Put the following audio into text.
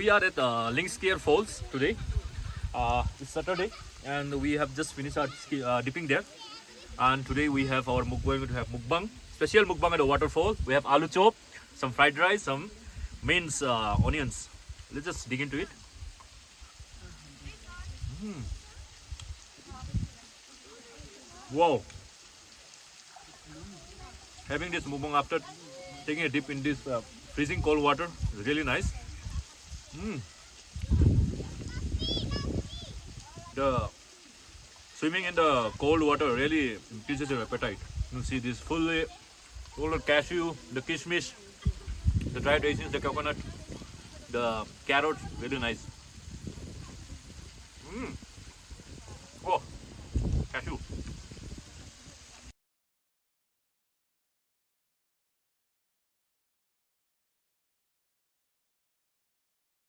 we are at Linkskier Falls today. It's Saturday and we have just finished our dipping there. And today we have our going to have mukbang, special mukbang at the waterfall. We have aloo chop, some fried rice, some minced onions. Let's just dig into it. Wow! Having this mukbang after taking a dip in this freezing cold water is really nice. The swimming in the cold water really increases your appetite. You see this full of cashew, the kishmish, the dried raisins, the coconut, the carrots, really nice.